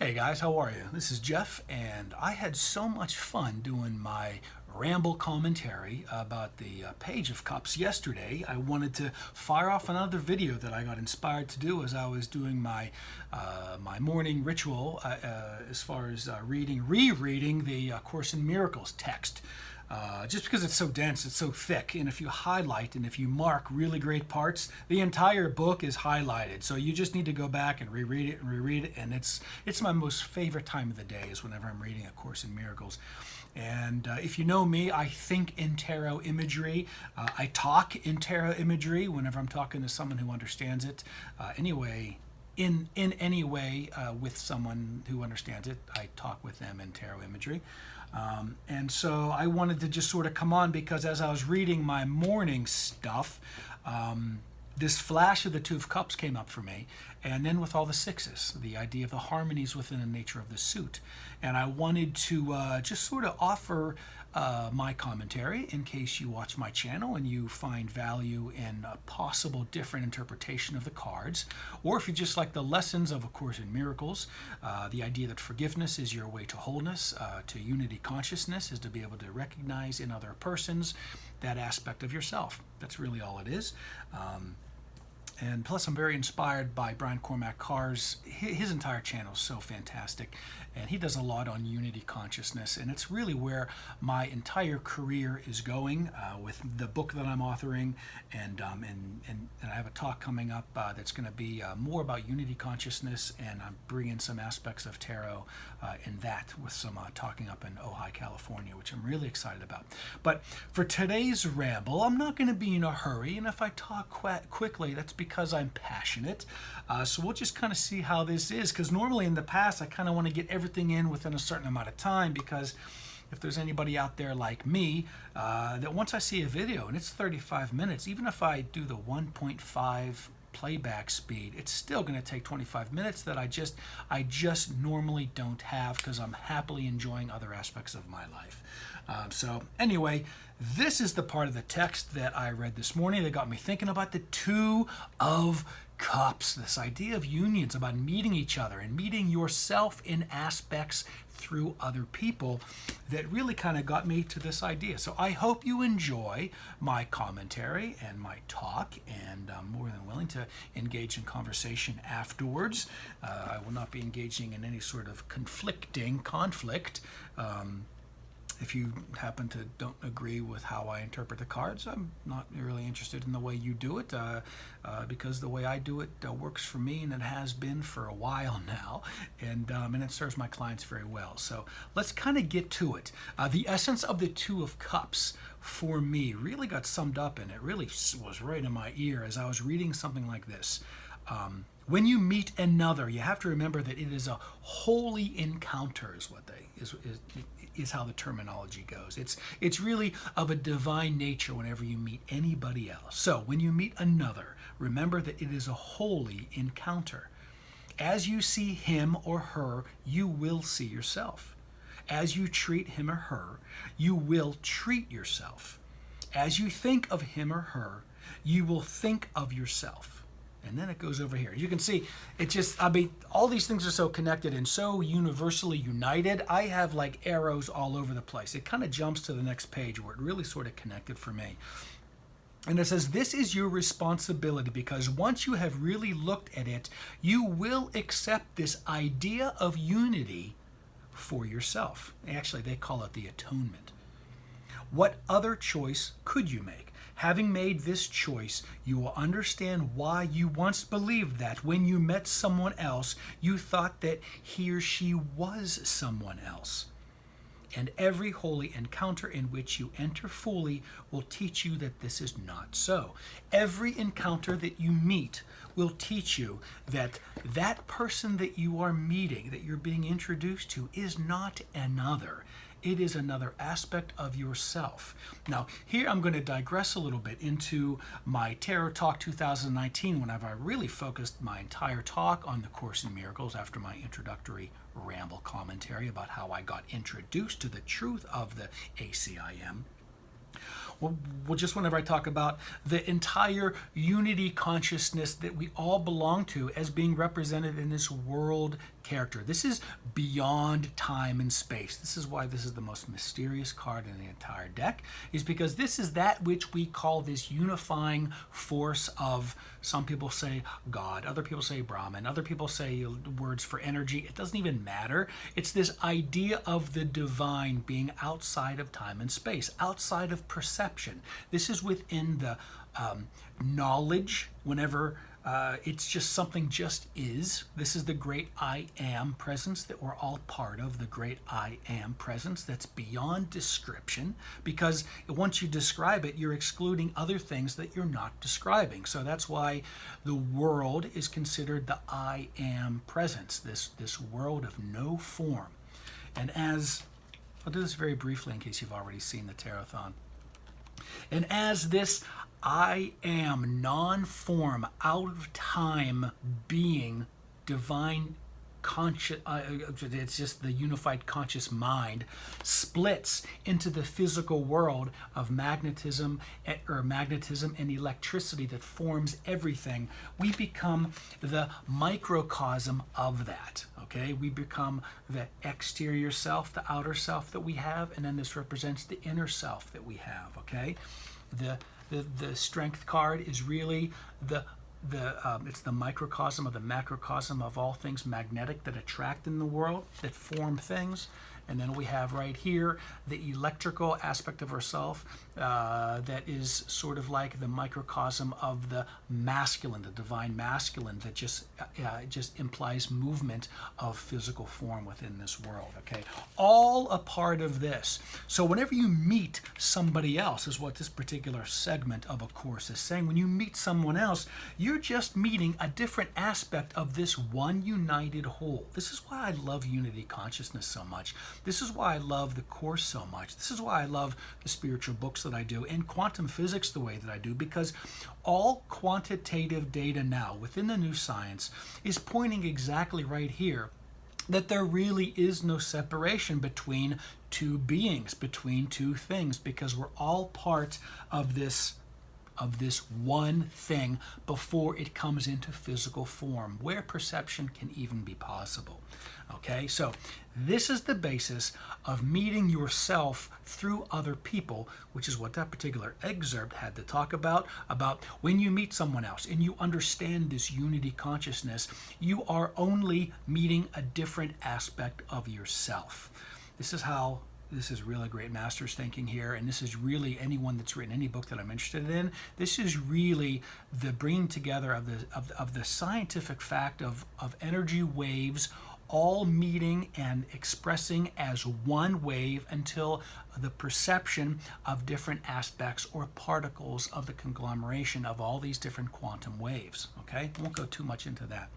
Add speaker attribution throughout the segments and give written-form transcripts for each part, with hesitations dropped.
Speaker 1: Hey guys, how are you? This is Jeff, and I had so much fun doing my RaMBLe commentary about the Page of Cups yesterday. I wanted to fire off another video that I got inspired to do as I was doing my morning ritual as far as rereading the Course in Miracles text. Just because it's so dense, it's so thick, and if you highlight and if you mark really great parts, the entire book is highlighted. So you just need to go back and reread it, and it's my most favorite time of the day is whenever I'm reading A Course in Miracles. And if you know me, I think in tarot imagery. I talk in tarot imagery whenever I'm talking to someone who understands it. In any way with someone who understands it, I talk with them in tarot imagery. And so I wanted to just sort of come on because as I was reading my morning stuff, this flash of the Two of Cups came up for me, and then with all the sixes, the idea of the harmonies within the nature of the suit. And I wanted to just sort of offer my commentary in case you watch my channel and you find value in a possible different interpretation of the cards, or if you just like the lessons of A Course in Miracles, the idea that forgiveness is your way to wholeness, to unity consciousness is to be able to recognize in other persons that aspect of yourself. That's really all it is. And plus, I'm very inspired by Brian Cormac Carr's. His entire channel is so fantastic, and he does a lot on unity consciousness, and it's really where my entire career is going with the book that I'm authoring, and I have a talk coming up that's going to be more about unity consciousness, and I'm bringing some aspects of tarot in that with some talking up in Ojai, California, which I'm really excited about. But for today's ramble, I'm not going to be in a hurry, and if I talk quickly, that's because I'm passionate. So we'll just kind of see how this is, because normally in the past I kind of want to get everything in within a certain amount of time, because if there's anybody out there like me that once I see a video and it's 35 minutes, even if I do the 1.5 playback speed, it's still going to take 25 minutes that I just normally don't have because I'm happily enjoying other aspects of my life. So anyway, this is the part of the text that I read this morning that got me thinking about the Two of Cups, this idea of unions, about meeting each other and meeting yourself in aspects through other people, that really kind of got me to this idea. So I hope you enjoy my commentary and my talk, and I'm more than willing to engage in conversation afterwards. I will not be engaging in any sort of conflict. If you happen to don't agree with how I interpret the cards, I'm not really interested in the way you do it, because the way I do it works for me, and it has been for a while now, and it serves my clients very well. So let's kind of get to it. The essence of the Two of Cups for me really got summed up, and it really was right in my ear as I was reading something like this. When you meet another, you have to remember that it is a holy encounter, is how the terminology goes. It's really of a divine nature whenever you meet anybody else. So when you meet another, remember that it is a holy encounter. As you see him or her, you will see yourself. As you treat him or her, you will treat yourself. As you think of him or her, you will think of yourself. And then it goes over here. You can see, all these things are so connected and so universally united. I have like arrows all over the place. It kind of jumps to the next page where it really sort of connected for me. And it says, this is your responsibility, because once you have really looked at it, you will accept this idea of unity for yourself. Actually, they call it the atonement. What other choice could you make? Having made this choice, you will understand why you once believed that when you met someone else, you thought that he or she was someone else. And every holy encounter in which you enter fully will teach you that this is not so. Every encounter that you meet will teach you that that person that you are meeting, that you're being introduced to, is not another. It is another aspect of yourself. Now, here I'm going to digress a little bit into my Tarot Talk 2019, whenever I really focused my entire talk on the Course in Miracles after my introductory RaMBLe commentary about how I got introduced to the truth of the ACIM. Well, just whenever I talk about the entire unity consciousness that we all belong to as being represented in this world character. This is beyond time and space. This is why this is the most mysterious card in the entire deck, is because this is that which we call this unifying force of, some people say God, other people say Brahman, other people say words for energy. It doesn't even matter. It's this idea of the divine being outside of time and space, outside of perception. This is within the knowledge, whenever it's just something just is. This is the great I am presence that we're all part of, the great I am presence that's beyond description, because once you describe it, you're excluding other things that you're not describing. So that's why the world is considered the I am presence, this world of no form. And as, I'll do this very briefly in case you've already seen the Tarothon. And as this I am non-form, out of time being, divine conscious, it's just the unified conscious mind, splits into the physical world of magnetism and electricity that forms everything, we become the microcosm of that. Okay, we become the exterior self, the outer self that we have, and then this represents the inner self that we have. Okay, the strength card is really it's the microcosm of the macrocosm of all things magnetic that attract in the world, that form things. And then we have right here the electrical aspect of ourself that is sort of like the microcosm of the masculine, the divine masculine, that just implies movement of physical form within this world. Okay, all a part of this. So whenever you meet somebody else, is what this particular segment of a course is saying. When you meet someone else, you're just meeting a different aspect of this one united whole. This is why I love unity consciousness so much. This is why I love the course so much. This is why I love the spiritual books that I do and quantum physics the way that I do, because all quantitative data now within the new science is pointing exactly right here that there really is no separation between two beings, between two things, because we're all part of this one thing before it comes into physical form, where perception can even be possible. Okay, so this is the basis of meeting yourself through other people, which is what that particular excerpt had to talk about when you meet someone else and you understand this unity consciousness, you are only meeting a different aspect of yourself. This is really great master's thinking here, and this is really anyone that's written any book that I'm interested in. This is really the bringing together of the scientific fact of energy waves all meeting and expressing as one wave until the perception of different aspects or particles of the conglomeration of all these different quantum waves. Okay, I won't go too much into that.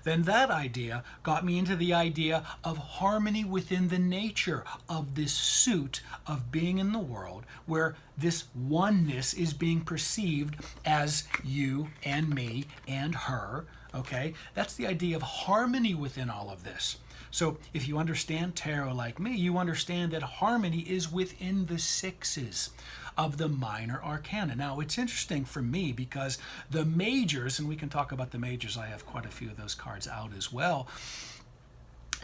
Speaker 1: Then that idea got me into the idea of harmony within the nature of this suit of being in the world, where this oneness is being perceived as you and me and her. Okay, that's the idea of harmony within all of this. So if you understand tarot like me, you understand that harmony is within the sixes of the minor arcana. Now, it's interesting for me because the majors, and we can talk about the majors, I have quite a few of those cards out as well,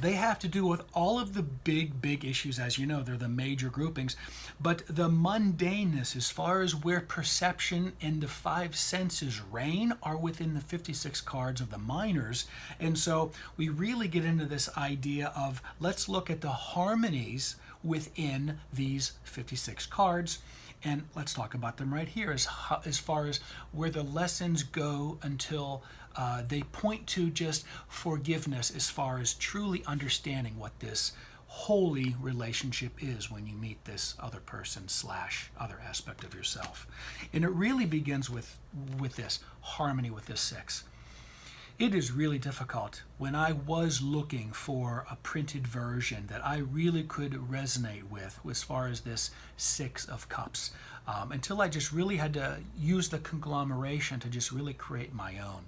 Speaker 1: they have to do with all of the big issues. As you know, they're the major groupings, but the mundaneness as far as where perception and the five senses reign are within the 56 cards of the minors. And so we really get into this idea of, let's look at the harmonies within these 56 cards. And let's talk about them right here as far as where the lessons go until they point to just forgiveness, as far as truly understanding what this holy relationship is when you meet this other person / other aspect of yourself. And it really begins with this harmony with this six. It is really difficult. When I was looking for a printed version that I really could resonate with as far as this Six of Cups, until I just really had to use the conglomeration to just really create my own.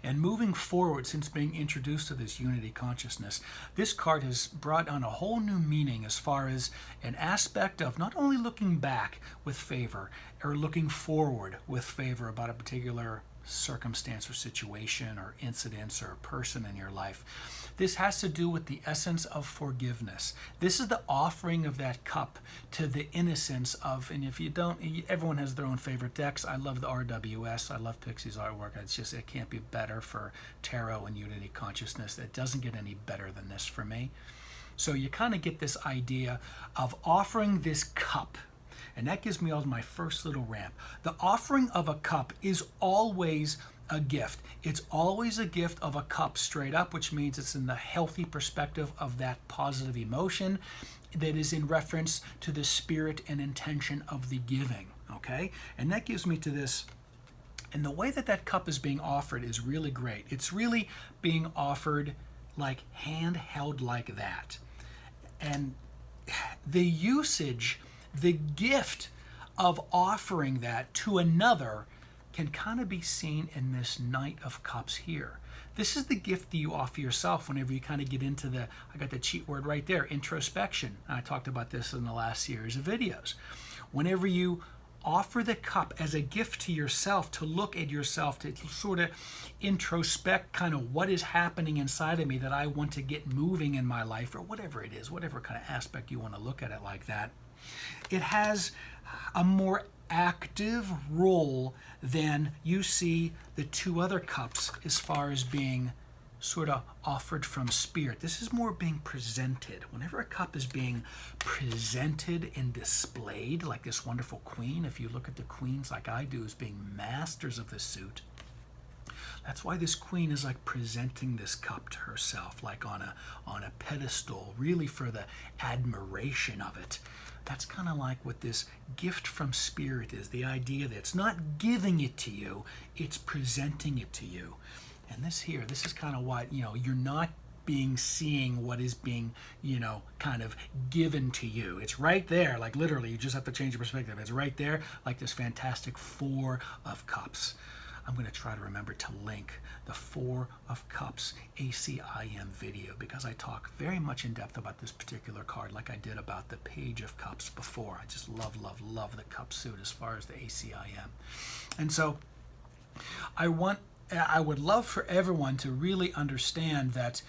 Speaker 1: And moving forward, since being introduced to this unity consciousness, this card has brought on a whole new meaning as far as an aspect of not only looking back with favor or looking forward with favor about a particular circumstance or situation or incidents or person in your life. This has to do with the essence of forgiveness. This is the offering of that cup to the innocence of, and if you don't, everyone has their own favorite decks. I love the RWS. I love Pixie's artwork. It's just, it can't be better for tarot and unity consciousness. It doesn't get any better than this for me. So you kind of get this idea of offering this cup. And that gives me all my first little ramp. The offering of a cup is always a gift. It's always a gift of a cup straight up, which means it's in the healthy perspective of that positive emotion that is in reference to the spirit and intention of the giving, okay? And that gives me to this, and the way that that cup is being offered is really great. It's really being offered like handheld like that. And the usage, the gift of offering that to another can kind of be seen in this Knight of Cups here. This is the gift that you offer yourself whenever you kind of get into the, I got the cheat word right there, introspection. I talked about this in the last series of videos. Whenever you offer the cup as a gift to yourself, to look at yourself, to sort of introspect kind of what is happening inside of me that I want to get moving in my life, or whatever it is, whatever kind of aspect you want to look at it like that. It has a more active role than you see the two other cups as far as being sort of offered from spirit. This is more being presented. Whenever a cup is being presented and displayed, like this wonderful queen, if you look at the queens like I do as being masters of the suit, that's why this queen is like presenting this cup to herself, like on a pedestal, really for the admiration of it. That's kind of like what this gift from spirit is, the idea that it's not giving it to you, it's presenting it to you. And this here, this is kind of what, you're not seeing what is being, kind of given to you. It's right there, like literally, you just have to change your perspective. It's right there, like this fantastic Four of Cups. I'm going to try to remember to link the Four of Cups ACIM video, because I talk very much in depth about this particular card like I did about the Page of Cups before. I just love the cup suit as far as the ACIM. And so I would love for everyone to really understand that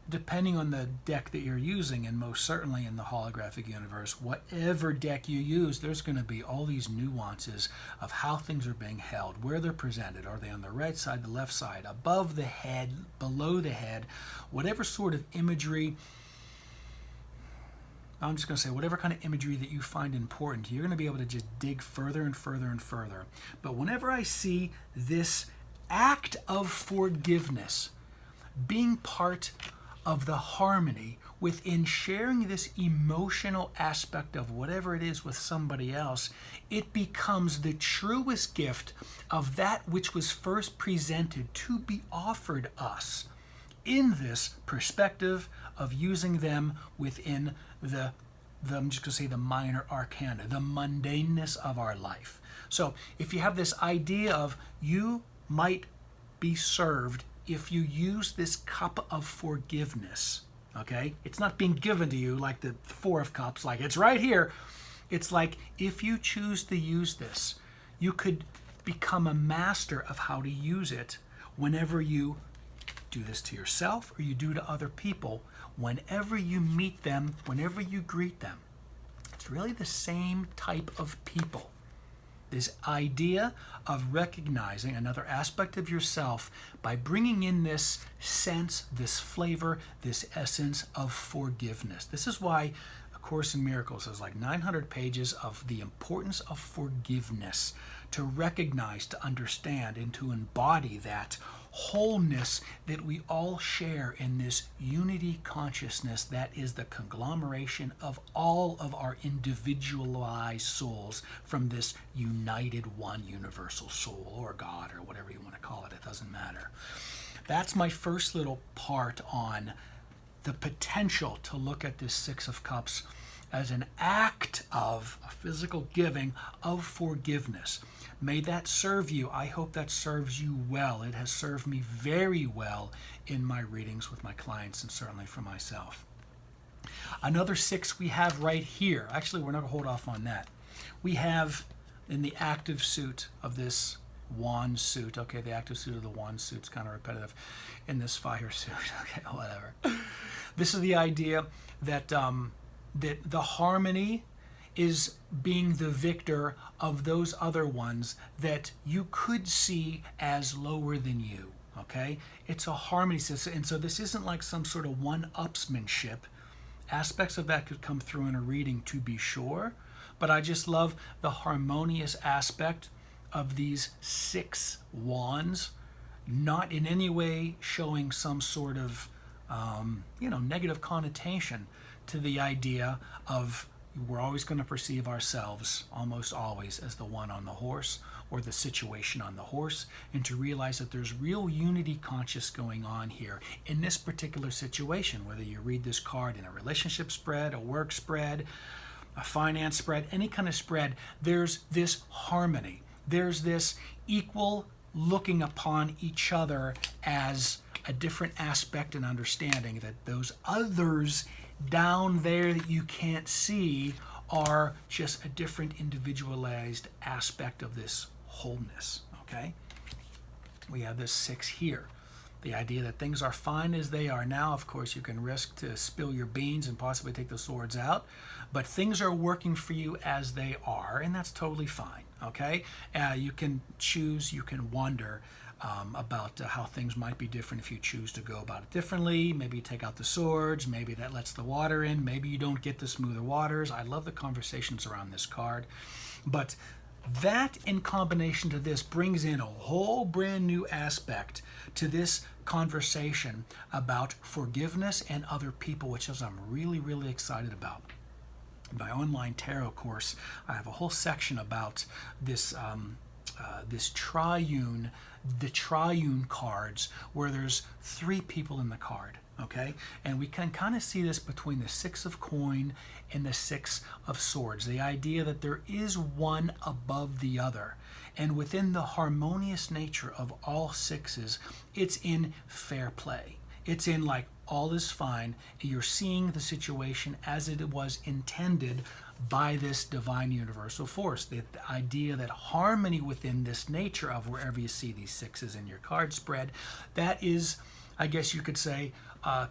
Speaker 1: depending on the deck that you're using, and most certainly in the holographic universe, whatever deck you use, there's going to be all these nuances of how things are being held, where they're presented. Are they on the right side, the left side, above the head, below the head, whatever sort of imagery. I'm just going to say whatever kind of imagery that you find important, you're going to be able to just dig further and further and further. But whenever I see this act of forgiveness being part of the harmony within sharing this emotional aspect of whatever it is with somebody else, it becomes the truest gift of that which was first presented to be offered us in this perspective of using them within the I'm just going to say the minor arcana, the mundaneness of our life. So if you have this idea of you might be served if you use this cup of forgiveness, okay? It's not being given to you like the Four of Cups, like it's right here. It's like if you choose to use this, you could become a master of how to use it whenever you do this to yourself or you do to other people, whenever you meet them, whenever you greet them. It's really the same type of people. This idea of recognizing another aspect of yourself by bringing in this sense, this flavor, this essence of forgiveness. This is why A Course in Miracles is like 900 pages of the importance of forgiveness, to recognize, to understand, and to embody that wholeness that we all share in this unity consciousness that is the conglomeration of all of our individualized souls from this united one universal soul, or God, or whatever you want to call it. It doesn't matter. That's my first little part on the potential to look at this Six of Cups as an act of a physical giving of forgiveness. May that serve you. I hope that serves you well. It has served me very well in my readings with my clients, and certainly for myself. Another six we have right here. Actually, we're not going to hold off on that. We have in the active suit of this wand suit. Okay, the active suit of the wand suit's kind of repetitive in this fire suit. Okay, whatever. This is the idea that that the harmony is being the victor of those other ones that you could see as lower than you. Okay, it's a harmony system, and so this isn't like some sort of one-upsmanship. Aspects of that could come through in a reading, to be sure, but I just love the harmonious aspect of these 6 wands, not in any way showing some sort of negative connotation to the idea of we're always going to perceive ourselves, almost always, as the one on the horse or the situation on the horse, and to realize that there's real unity conscious going on here in this particular situation, whether you read this card in a relationship spread, a work spread, a finance spread, any kind of spread, there's this harmony. There's this equal looking upon each other as a different aspect and understanding that those others down there that you can't see are just a different individualized aspect of this wholeness. Okay, we have this 6 here, the idea that things are fine as they are now. Of course, you can risk to spill your beans and possibly take the swords out, but things are working for you as they are, and that's totally fine. Okay, you can choose, you can wonder about how things might be different if you choose to go about it differently. Maybe you take out the swords, maybe that lets the water in, maybe you don't get the smoother waters. I love the conversations around this card, but that in combination to this brings in a whole brand new aspect to this conversation about forgiveness and other people, which is I'm really, really excited about. In my online tarot course, I have a whole section about this the triune cards, where there's 3 people in the card. Okay, and we can kind of see this between the 6 of coin and the 6 of swords, the idea that there is one above the other, and within the harmonious nature of all 6s, it's in fair play. It's in like all is fine. You're seeing the situation as it was intended by this divine universal force. The idea that harmony within this nature of wherever you see these 6s in your card spread, that is, I guess you could say,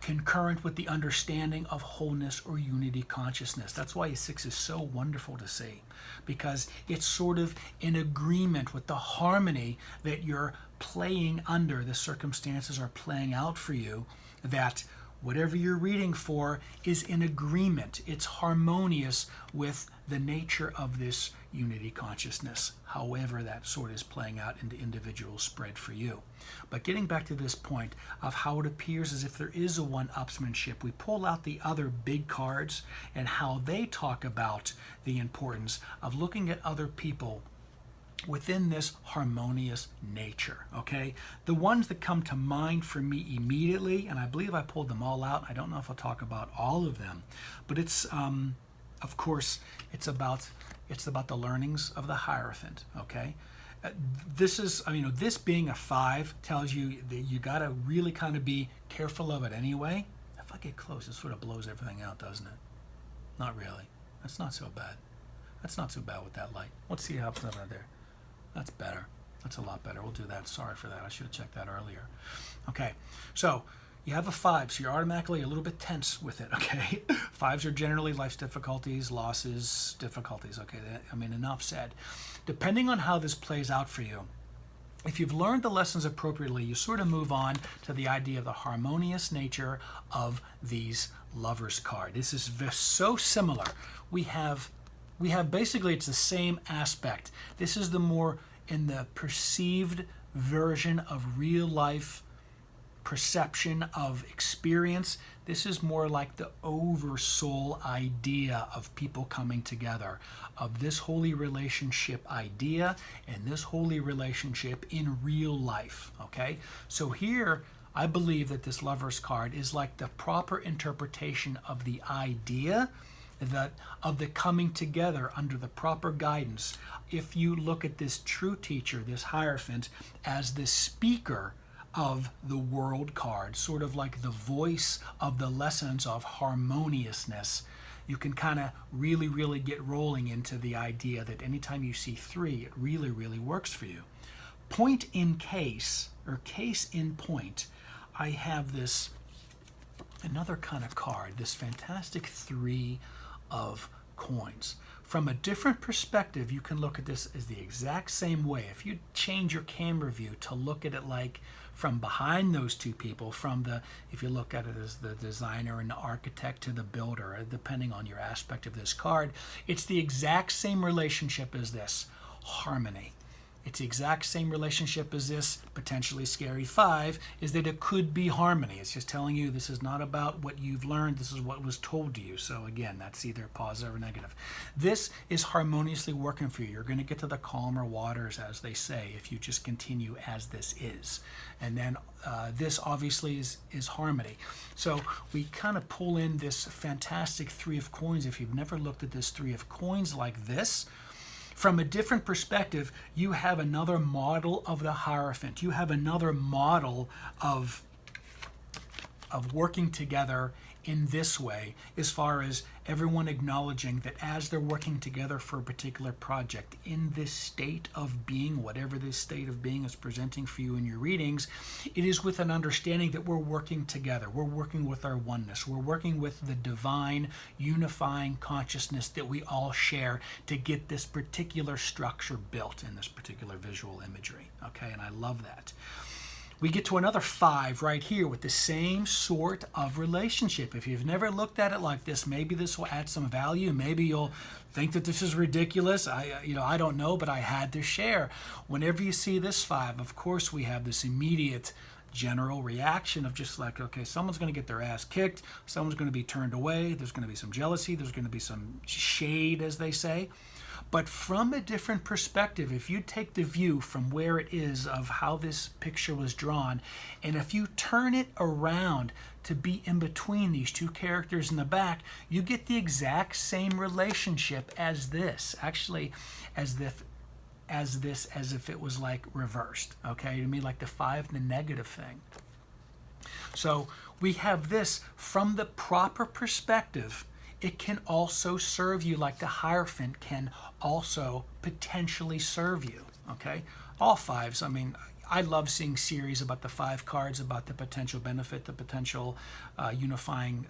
Speaker 1: concurrent with the understanding of wholeness or unity consciousness. That's why a 6 is so wonderful to see, because it's sort of in agreement with the harmony that you're playing under. The circumstances are playing out for you, that whatever you're reading for is in agreement. It's harmonious with the nature of this unity consciousness, however that sort is playing out in the individual spread for you. But getting back to this point of how it appears as if there is a one-upsmanship, we pull out the other big cards and how they talk about the importance of looking at other people within this harmonious nature. Okay, the ones that come to mind for me immediately, and I believe I pulled them all out, I don't know if I'll talk about all of them, but it's of course it's about the learnings of the Hierophant. Okay, this is, this being a 5 tells you that you got to really kind of be careful of it anyway. If I get close, it sort of blows everything out, doesn't it? Not really. That's not so bad. That's not so bad with that light. Let's see how it's over there. That's better. That's a lot better. We'll do that. Sorry for that. I should have checked that earlier. Okay, so you have a 5, so you're automatically a little bit tense with it. Okay, 5s are generally life's difficulties, losses, difficulties. Okay, enough said. Depending on how this plays out for you, if you've learned the lessons appropriately, you sort of move on to the idea of the harmonious nature of these Lovers card. This is so similar. We have basically, it's the same aspect. This is the more in the perceived version of real life perception of experience. This is more like the oversoul idea of people coming together, of this holy relationship idea and this holy relationship in real life. Okay, so here I believe that this Lovers card is like the proper interpretation of the idea of the coming together under the proper guidance. If you look at this true teacher, this Hierophant, as the speaker of the World card, sort of like the voice of the lessons of harmoniousness, you can kind of really, really get rolling into the idea that anytime you see 3, it really, really works for you. point in case, or case in point, I have this another kind of card, this fantastic 3 of coins. From a different perspective, you can look at this as the exact same way. If you change your camera view to look at it like from behind those two people, from the, if you look at it as the designer and the architect to the builder, depending on your aspect of this card, it's the exact same relationship as this, harmony. It's the exact same relationship as this potentially scary 5, is that it could be harmony. It's just telling you this is not about what you've learned, this is what was told to you. So again, that's either positive or negative. This is harmoniously working for you. You're going to get to the calmer waters, as they say, if you just continue as this is. And then this obviously is harmony. So we kind of pull in this fantastic 3 of coins. If you've never looked at this 3 of coins like this, from a different perspective, you have another model of the Hierophant. You have another model of working together in this way, as far as everyone acknowledging that as they're working together for a particular project in this state of being, whatever this state of being is presenting for you in your readings, it is with an understanding that we're working together. We're working with our oneness. We're working with the divine unifying consciousness that we all share to get this particular structure built in this particular visual imagery. Okay, and I love that. We get to another 5 right here with the same sort of relationship. If you've never looked at it like this, maybe this will add some value. Maybe you'll think that this is ridiculous. I don't know, but I had to share. Whenever you see this 5, of course, we have this immediate general reaction of just like, okay, someone's going to get their ass kicked. Someone's going to be turned away. There's going to be some jealousy. There's going to be some shade, as they say. But from a different perspective, if you take the view from where it is of how this picture was drawn, and if you turn it around to be in between these two characters in the back, you get the exact same relationship as this. Actually, as if it was like reversed. Okay, to me, like the 5 and the negative thing. So we have this from the proper perspective. It can also serve you like the Hierophant can also potentially serve you, okay? All 5s, I mean, I love seeing series about the 5 cards, about the potential benefit, the potential unifying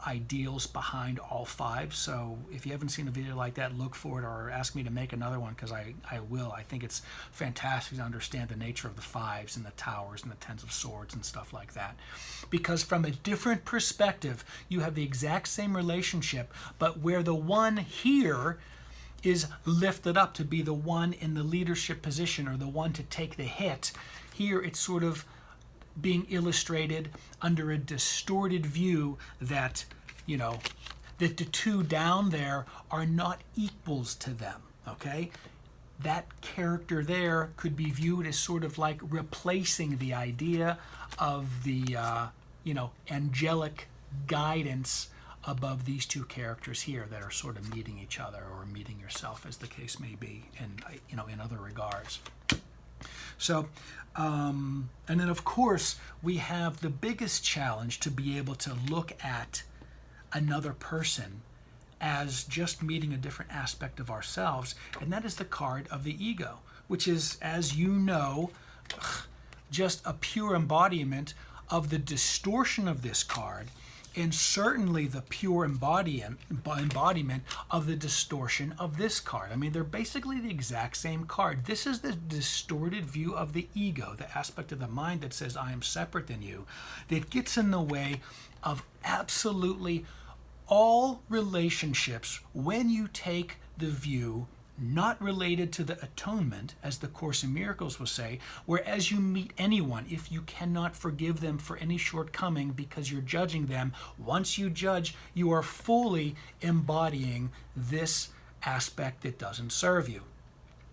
Speaker 1: ideals behind all 5. So if you haven't seen a video like that, look for it or ask me to make another one, because I will. I think it's fantastic to understand the nature of the 5s and the towers and the 10s of swords and stuff like that. Because from a different perspective, you have the exact same relationship, but where the one here is lifted up to be the one in the leadership position or the one to take the hit. Here it's sort of being illustrated under a distorted view that, you know, that the 2 down there are not equals to them, okay? That character there could be viewed as sort of like replacing the idea of the, you know, angelic guidance above these 2 characters here that are sort of meeting each other or meeting yourself, as the case may be, and you know, in other regards. So, and then of course we have the biggest challenge to be able to look at another person as just meeting a different aspect of ourselves, and that is the card of the ego, which is, as you know, just a pure embodiment of the distortion of this card, and certainly the pure embodiment of the distortion of this card. I mean, they're basically the exact same card. This is the distorted view of the ego, the aspect of the mind that says, I am separate than you, that gets in the way of absolutely all relationships when you take the view not related to the atonement, as the Course in Miracles will say, whereas you meet anyone, if you cannot forgive them for any shortcoming because you're judging them, once you judge, you are fully embodying this aspect that doesn't serve you.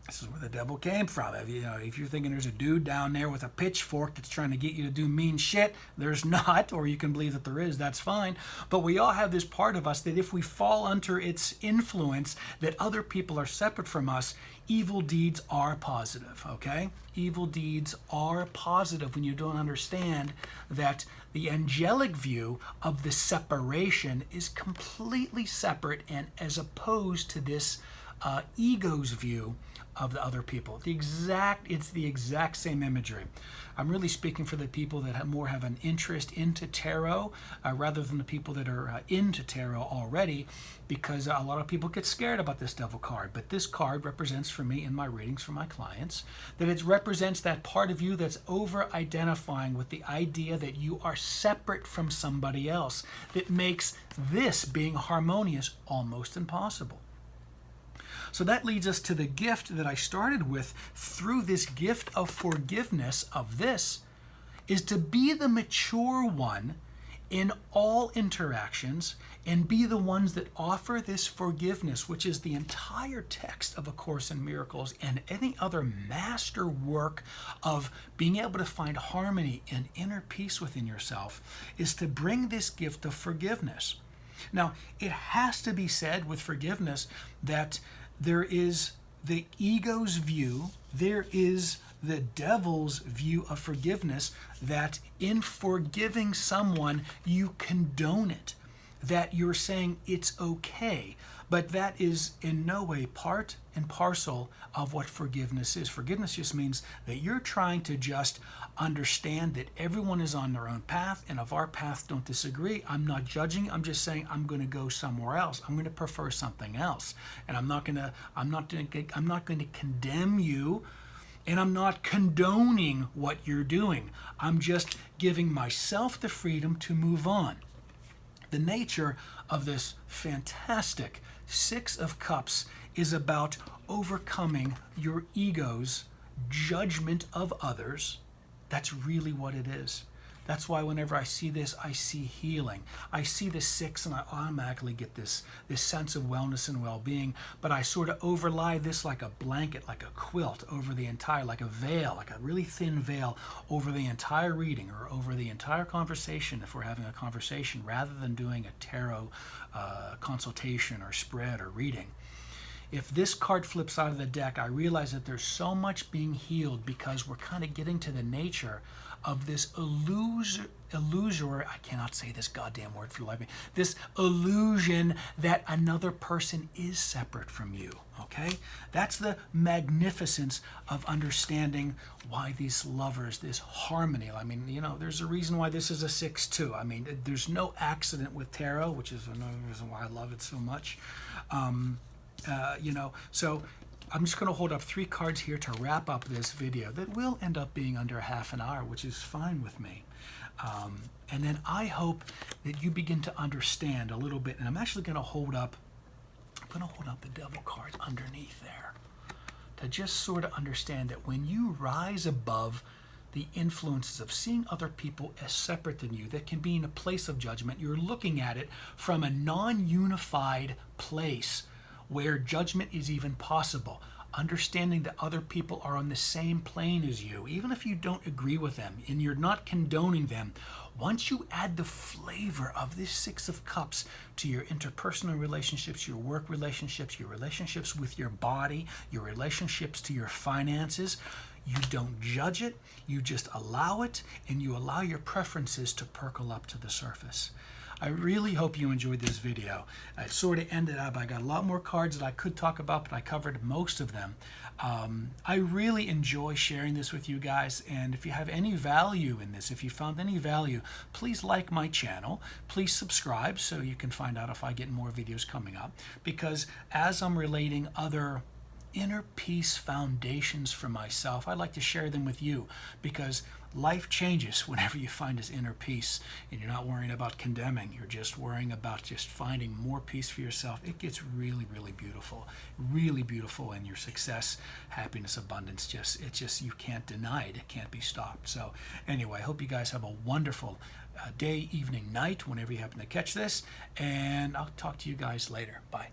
Speaker 1: This is where the devil came from. If you're thinking there's a dude down there with a pitchfork that's trying to get you to do mean shit, there's not, or you can believe that there is, that's fine. But we all have this part of us that if we fall under its influence, that other people are separate from us, evil deeds are positive, okay? Evil deeds are positive when you don't understand that the angelic view of the separation is completely separate, and as opposed to this ego's view of the other people. It's the exact same imagery. I'm really speaking for the people that have an interest into tarot rather than the people that are into tarot already, because a lot of people get scared about this devil card. But this card represents for me in my readings for my clients that it represents that part of you that's over-identifying with the idea that you are separate from somebody else, that makes this being harmonious almost impossible. So that leads us to the gift that I started with. Through this gift of forgiveness of this is to be the mature one in all interactions and be the ones that offer this forgiveness, which is the entire text of A Course in Miracles and any other master work of being able to find harmony and inner peace within yourself, is to bring this gift of forgiveness. Now, it has to be said with forgiveness that there is the ego's view, there is the devil's view of forgiveness, that in forgiving someone, you condone it, that you're saying it's okay. But that is in no way part and parcel of what forgiveness is. Forgiveness just means that you're trying to just understand that everyone is on their own path, and if our paths don't disagree, I'm not judging. I'm just saying I'm going to go somewhere else. I'm going to prefer something else, and I'm not going to condemn you, and I'm not condoning what you're doing. I'm just giving myself the freedom to move on. The nature of this fantastic Six of Cups is about overcoming your ego's judgment of others. That's really what it is. That's why whenever I see this, I see healing. I see the six and I automatically get this sense of wellness and well-being, but I sort of overlie this like a blanket, like a quilt over the entire, like a veil, like a really thin veil over the entire reading or over the entire conversation if we're having a conversation, rather than doing a tarot consultation or spread or reading. If this card flips out of the deck, I realize that there's so much being healed because we're kind of getting to the nature of this illusory, I cannot say this goddamn word for the life of me, this illusion that another person is separate from you, okay? That's the magnificence of understanding why these lovers, this harmony, I mean, you know, there's a reason why this is a 6-2. I mean, there's no accident with tarot, which is another reason why I love it so much. So I'm just going to hold up 3 cards here to wrap up this video that will end up being under half an hour, which is fine with me. And then I hope that you begin to understand a little bit. And I'm actually going to hold up the devil card underneath there to just sort of understand that when you rise above the influences of seeing other people as separate than you, that can be in a place of judgment, you're looking at it from a non-unified place where judgment is even possible. Understanding that other people are on the same plane as you, even if you don't agree with them and you're not condoning them. Once you add the flavor of this Six of Cups to your interpersonal relationships, your work relationships, your relationships with your body, your relationships to your finances, you don't judge it, you just allow it, and you allow your preferences to percolate up to the surface. I really hope you enjoyed this video. It sort of ended up, I got a lot more cards that I could talk about, but I covered most of them. I really enjoy sharing this with you guys, and if you have any value in this, if you found any value, please like my channel. Please subscribe so you can find out if I get more videos coming up, because as I'm relating other inner peace foundations for myself, I like to share them with you, because life changes whenever you find this inner peace and you're not worrying about condemning. You're just worrying about just finding more peace for yourself. It gets really, really beautiful, and your success, happiness, abundance, you can't deny it. It can't be stopped. So anyway, I hope you guys have a wonderful day, evening, night, whenever you happen to catch this, and I'll talk to you guys later. Bye.